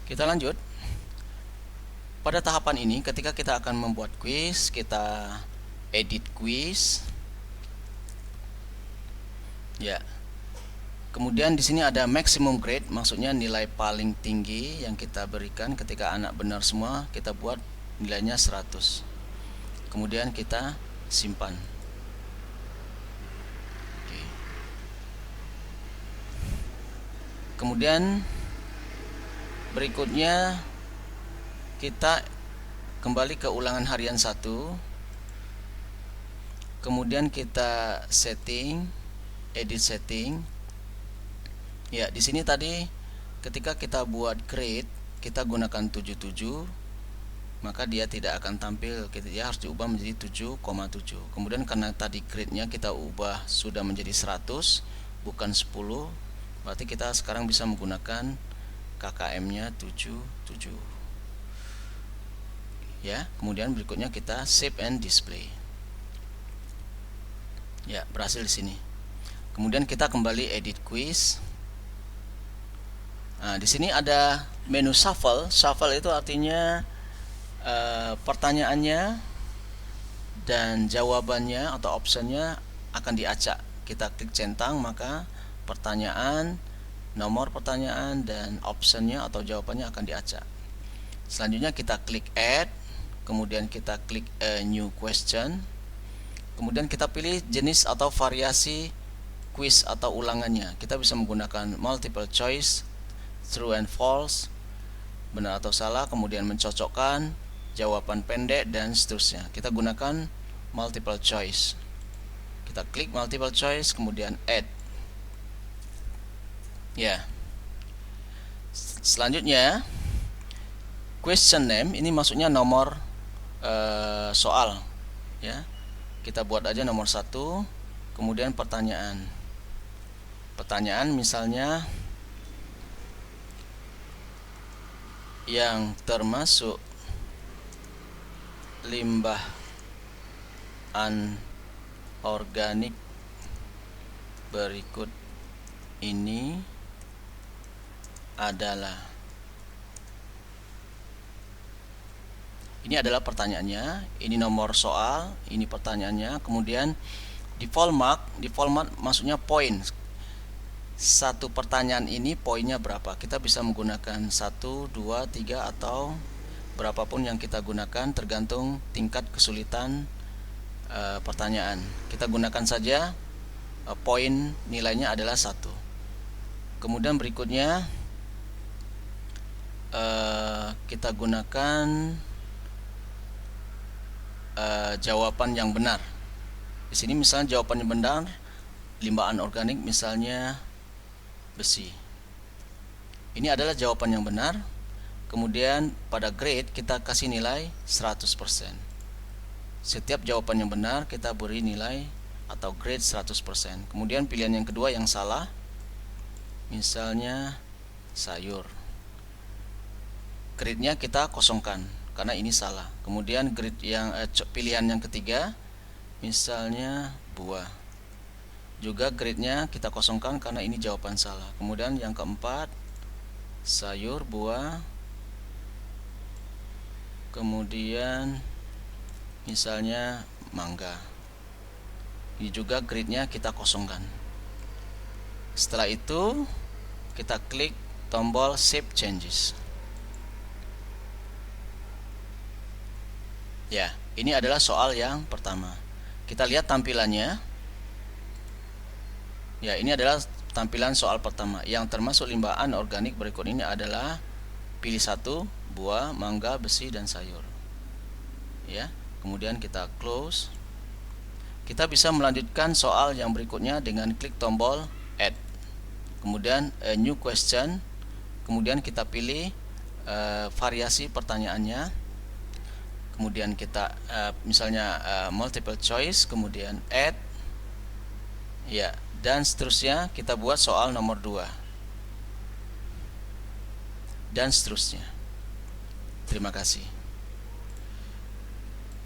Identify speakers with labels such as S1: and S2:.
S1: Kita lanjut. Pada tahapan ini, ketika kita akan membuat quiz, kita edit quiz. Ya. Kemudian di sini ada maximum grade, maksudnya nilai paling tinggi yang kita berikan ketika anak benar semua, kita buat nilainya 100. Kemudian kita simpan. Oke. Kemudian berikutnya kita kembali ke ulangan harian 1. Kemudian kita setting, edit setting. Ya, di sini tadi ketika kita buat grade, kita gunakan 77, maka dia tidak akan tampil, dia harus diubah menjadi 7,7. Kemudian karena tadi grade-nya kita ubah sudah menjadi 100, bukan 10, berarti kita sekarang bisa menggunakan KKM-nya 77. Ya, kemudian berikutnya kita save and display. Ya, berhasil di sini. Kemudian kita kembali edit quiz. Nah, di sini ada menu shuffle. Shuffle itu artinya pertanyaannya dan jawabannya atau optionnya akan diacak. Kita klik centang, maka pertanyaan, nomor pertanyaan, dan optionnya atau jawabannya akan diacak. Selanjutnya kita klik add, kemudian kita klik a new question, kemudian kita pilih jenis atau variasi quiz atau ulangannya. Kita bisa menggunakan multiple choice, true and false, benar atau salah, kemudian mencocokkan, jawaban pendek, dan seterusnya. Kita gunakan multiple choice. Kita klik multiple choice, kemudian add. Ya. Selanjutnya question name, ini maksudnya nomor soal. Ya. Kita buat aja nomor 1, kemudian pertanyaan. Pertanyaan misalnya yang termasuk limbah anorganik berikut ini adalah. Ini adalah pertanyaannya, ini nomor soal, ini pertanyaannya. Kemudian di format maksudnya poin. Satu pertanyaan ini poinnya berapa? Kita bisa menggunakan 1, 2, 3 atau berapapun yang kita gunakan tergantung tingkat kesulitan pertanyaan. Kita gunakan saja poin nilainya adalah 1. Kemudian berikutnya kita gunakan jawaban yang benar. Di sini misalnya jawaban yang benar limbah anorganik misalnya besi. Ini adalah jawaban yang benar. Kemudian pada grade kita kasih nilai 100%. Setiap jawaban yang benar kita beri nilai atau grade 100%. Kemudian pilihan yang kedua yang salah, misalnya sayur, grade-nya kita kosongkan karena ini salah. Kemudian grade yang pilihan yang ketiga misalnya buah, juga grade-nya kita kosongkan karena ini jawaban salah. Kemudian yang keempat sayur, buah, kemudian misalnya mangga, ini juga grade-nya kita kosongkan. Setelah itu kita klik tombol save changes. Ya, ini adalah soal yang pertama. Kita lihat tampilannya. Ya, ini adalah tampilan soal pertama. Yang termasuk limbah anorganik berikut ini adalah pilih 1, buah, mangga, besi, dan sayur. Ya, kemudian kita close. Kita bisa melanjutkan soal yang berikutnya dengan klik tombol add. Kemudian a new question. Kemudian kita pilih variasi pertanyaannya. Kemudian kita misalnya multiple choice, kemudian add. Ya, dan seterusnya kita buat soal nomor 2 dan seterusnya. Terima kasih.